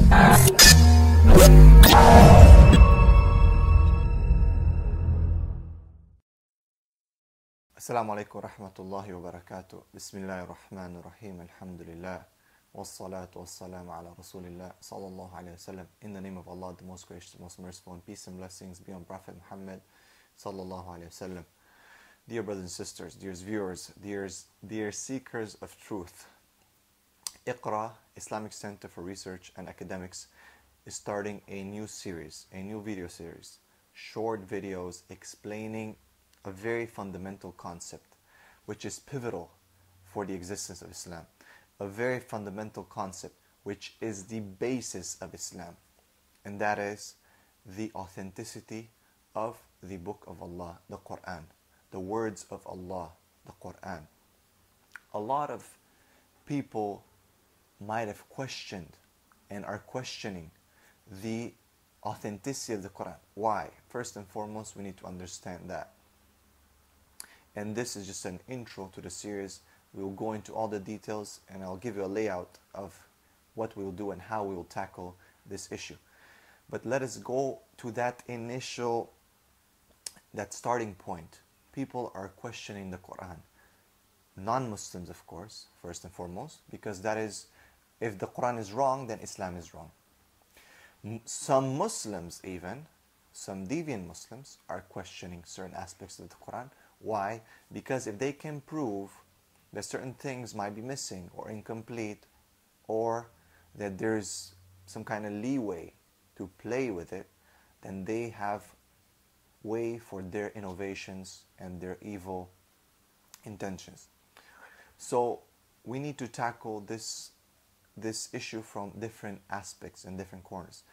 Assalamu alaikum wa rahmatullahi wa barakatuh. Bismillahir Rahmanir Rahim. Alhamdulillah. Wassalatu wassalamu ala Rasulillah sallallahu alayhi wa sallam. In the name of Allah, the most gracious, most merciful, and peace and blessings be on Prophet Muhammad sallallahu alayhi wa sallam. Dear brothers and sisters, dear viewers, dear seekers of truth, ICRAA, Islamic Center for Research and Academics, is starting a new series, a new video series, short videos explaining a very fundamental concept, which is pivotal for the existence of Islam. A very fundamental concept, which is the basis of Islam. And that is the authenticity of the Book of Allah, the Quran. The words of Allah, the Quran. A lot of people might have questioned and are questioning the authenticity of the Quran. Why? First and foremost, we need to understand that. And this is just an intro to the series. We will go into all the details and I'll give you a layout of what we will do and how we will tackle this issue. But let us go to that starting point. People are questioning the Quran. Non-Muslims, of course, first and foremost, because that is, if the Quran is wrong, then Islam is wrong. Some Muslims even, some deviant Muslims, are questioning certain aspects of the Quran. Why? Because if they can prove that certain things might be missing or incomplete, or that there's some kind of leeway to play with it, then they have way for their innovations and their evil intentions. So we need to tackle this issue from different aspects and different corners.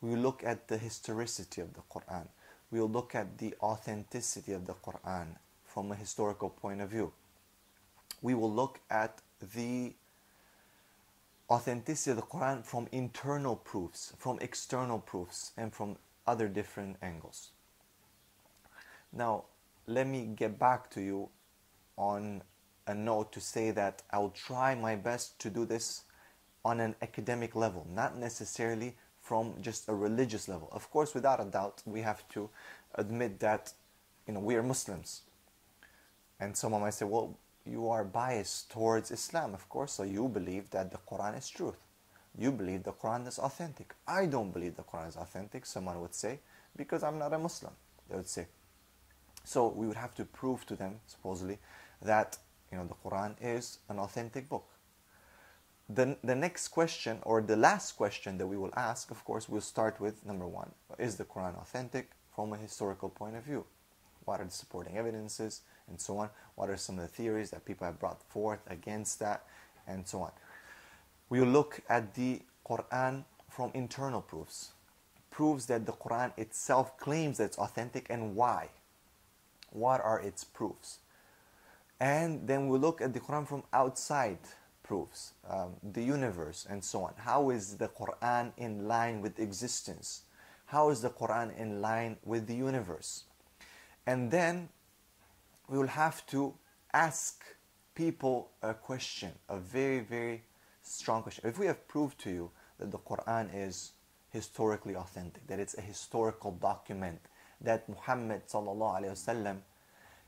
We will look at the historicity of the Quran. We will look at the authenticity of the Quran from a historical point of view. We will look at the authenticity of the Quran from internal proofs, from external proofs, and from other different angles. Now, let me get back to you on a note to say that I'll try my best to do this on an academic level, not necessarily from just a religious level. Of course, without a doubt, we have to admit that we are Muslims. And someone might say, well, you are biased towards Islam, of course, so you believe that the Quran is truth. You believe the Quran is authentic. I don't believe the Quran is authentic, someone would say, because I'm not a Muslim, they would say. So we would have to prove to them, supposedly, that the Quran is an authentic book. The next question, or the last question that we will ask, of course, we'll start with number one. Is the Quran authentic from a historical point of view? What are the supporting evidences, and so on? What are some of the theories that people have brought forth against that, and so on? We will look at the Quran from internal proofs. Proofs that the Quran itself claims that it's authentic, and why. What are its proofs? And then we'll look at the Quran from outside proofs, the universe, and so on. How is the Quran in line with existence? How is the Quran in line with the universe? And then we will have to ask people a question, a very, very strong question. If we have proved to you that the Quran is historically authentic, that it's a historical document, that Muhammad sallallahu alaihi wasallam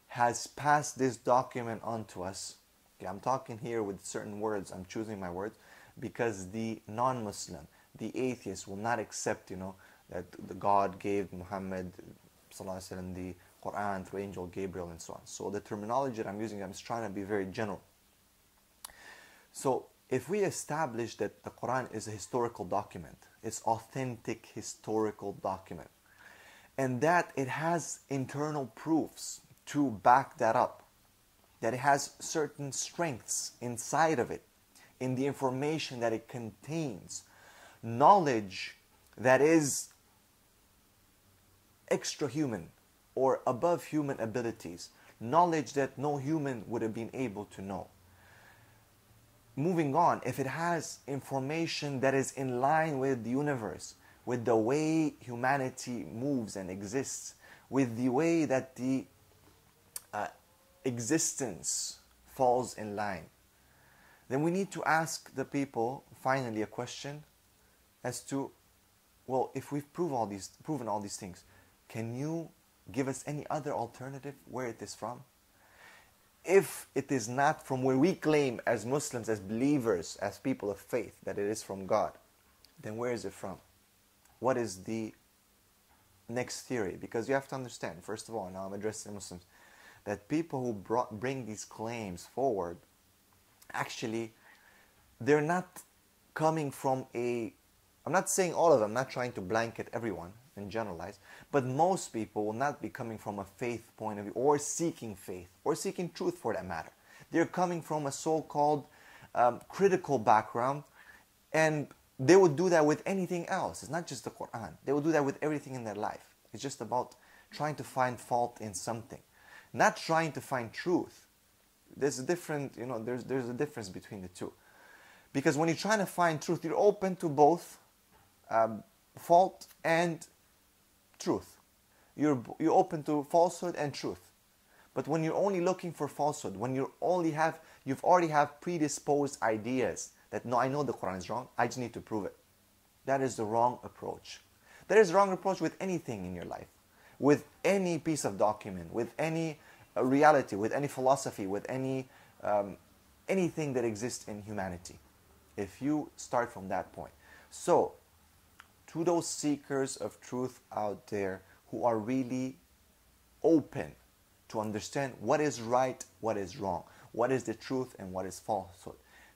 has passed this document on to us. Okay, I'm talking here with certain words, I'm choosing my words, because the non-Muslim, the atheist will not accept, that the God gave Muhammad sallallahu alaihi wasallam the Quran through angel Gabriel and so on. So the terminology that I'm using, I'm just trying to be very general. So if we establish that the Quran is a historical document, it's authentic historical document, and that it has internal proofs to back that up, that it has certain strengths inside of it, in the information that it contains, knowledge that is extra-human or above human abilities, knowledge that no human would have been able to know. Moving on, if it has information that is in line with the universe, with the way humanity moves and exists, with the way that the existence falls in line, then we need to ask the people finally a question: as to, well, if we've proven all these things, can you give us any other alternative where it is from? If it is not from where we claim as Muslims, as believers, as people of faith, that it is from God, then where is it from? What is the next theory? Because you have to understand, first of all, now I'm addressing Muslims, that people who bring these claims forward, actually, they're not coming from a, I'm not saying all of them, I'm not trying to blanket everyone and generalize, but most people will not be coming from a faith point of view, or seeking faith, or seeking truth for that matter. They're coming from a so-called critical background, and they would do that with anything else. It's not just the Quran. They will do that with everything in their life. It's just about trying to find fault in something, not trying to find truth. There's a different, there's a difference between the two. Because when you're trying to find truth, you're open to both fault and truth. You're open to falsehood and truth. But when you're only looking for falsehood, when you've already have predisposed ideas that, no, I know the Quran is wrong, I just need to prove it. That is the wrong approach. That is the wrong approach with anything in your life, with any piece of document, with any reality, with any philosophy, with any anything that exists in humanity. If you start from that point. So, to those seekers of truth out there who are really open to understand what is right, what is wrong, what is the truth and what is falsehood,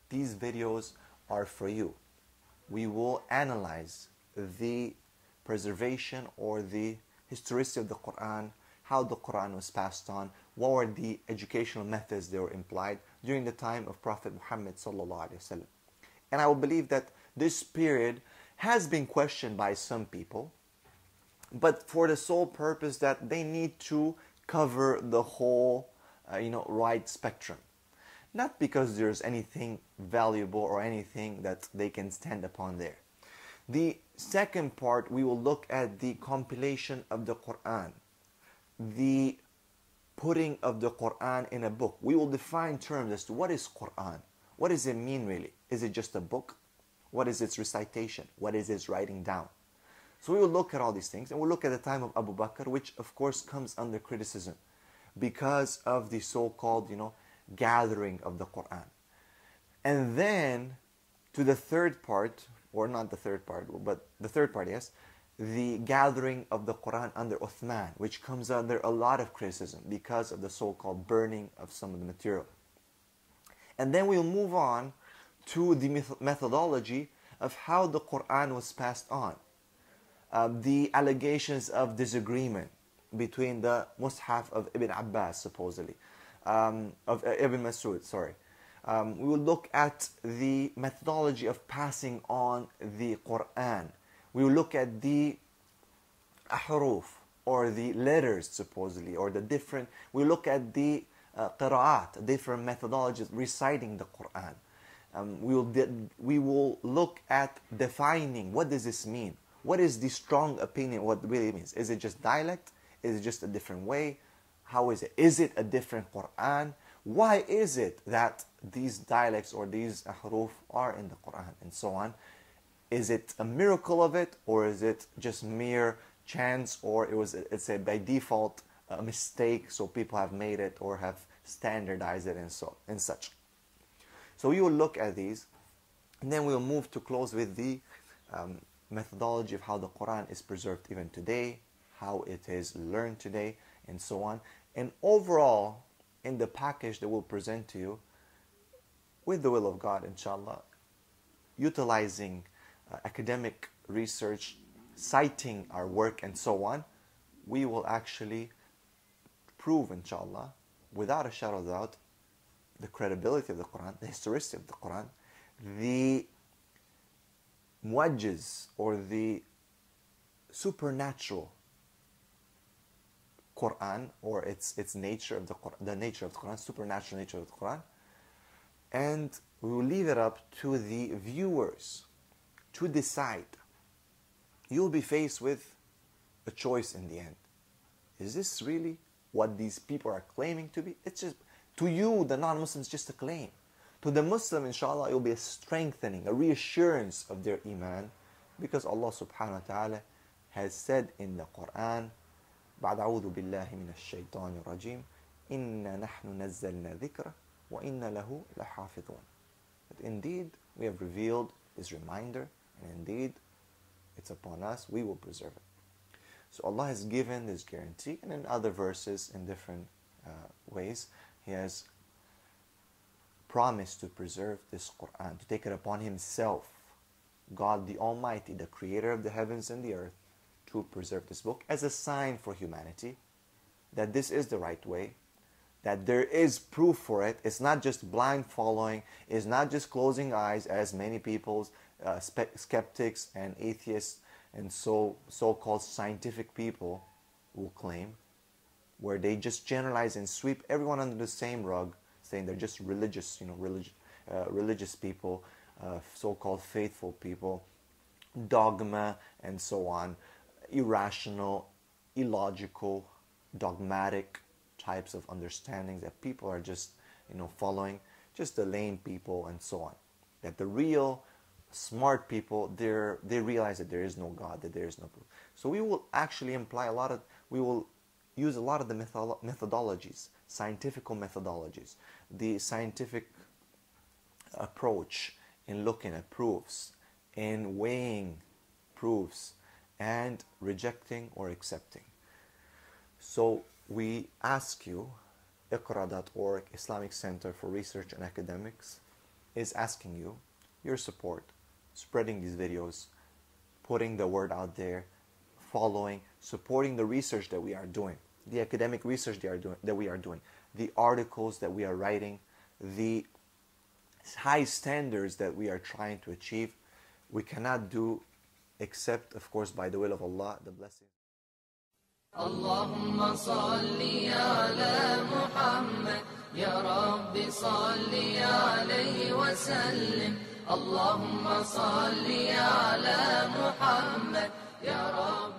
these videos are for you. We will analyze the preservation or the historicity of the Quran, how the Quran was passed on, what were the educational methods that were implied during the time of Prophet Muhammad sallallahu alaihi wasallam. And I will believe that this period has been questioned by some people, but for the sole purpose that they need to cover the whole, right spectrum. Not because there's anything valuable or anything that they can stand upon there. The second part, we will look at the compilation of the Quran, the putting of the Quran in a book. We will define terms as to what is Quran. What does it mean really? Is it just a book? What is its recitation? What is its writing down? So we will look at all these things, and we'll look at the time of Abu Bakr, which of course comes under criticism because of the so-called, gathering of the Quran. And then to the third part, or not the third part, but the third part, yes, the gathering of the Quran under Uthman, which comes under a lot of criticism because of the so-called burning of some of the material. And then we'll move on to the methodology of how the Quran was passed on. The allegations of disagreement between the Mus'haf of Ibn Abbas, supposedly, of Ibn Mas'ud, sorry. We will look at the methodology of passing on the Quran. We will look at the ahruf, or the letters, supposedly, or the different, we look at the qira'at, different methodologies reciting the Quran. We will look at defining what does this mean. What is the strong opinion, what it really means? Is it just dialect? Is it just a different way? How is it? Is it a different Quran? Why is it that these dialects or these ahruf are in the Quran, and so on? Is it a miracle of it, or is it just mere chance, or it's a by default a mistake, so people have made it or have standardized it and such. So we will look at these, and then we will move to close with the methodology of how the Quran is preserved even today, how it is learned today, and so on. And overall, in the package that we'll present to you, with the will of God, inshallah, utilizing academic research, citing our work, and so on, we will actually prove, inshallah, without a shadow of doubt, the credibility of the Quran, the historicity of the Quran, the mu'jiz, or the supernatural Quran, or its nature of the Quran, the nature of the Quran, supernatural nature of the Quran. And we will leave it up to the viewers to decide. You'll be faced with a choice in the end. Is this really what these people are claiming to be? It's just, to you, the non-Muslims, just a claim. To the Muslim, inshallah, it will be a strengthening, a reassurance of their iman, Because Allah subhanahu wa ta'ala has said in the Quran, بعد أعوذ بالله من الشيطان الرجيم إنا نحن نزلنا ذكره وإنا له لحافظون. But indeed, we have revealed this reminder, and indeed, it's upon us, we will preserve it. So Allah has given this guarantee, and in other verses, in different ways, He has promised to preserve this Quran, to take it upon Himself, God the Almighty, the Creator of the heavens and the earth, to preserve this book as a sign for humanity that this is the right way, that there is proof for it. It's not just blind following, it's not just closing eyes as many people, skeptics and atheists and so-called scientific people will claim, where they just generalize and sweep everyone under the same rug, saying they're just religious, religious people, so-called faithful people, dogma and so on, irrational, illogical, dogmatic types of understandings that people are just, following, just the lame people and so on. That the real smart people, they realize that there is no God, that there is no proof. So we will actually we will use a lot of the methodologies, scientific methodologies, the scientific approach in looking at proofs, in weighing proofs, and rejecting or accepting. So we ask you, ICRAA.org, Islamic Center for Research and Academics, is asking you your support, spreading these videos, putting the word out there, following, supporting the research that we are doing, the academic research that we are doing, the articles that we are writing, the high standards that we are trying to achieve. We cannot do except, of course, by the will of Allah, the blessing. اللهم صل على محمد يا رب صل عليه وسلم اللهم صل على محمد يا رب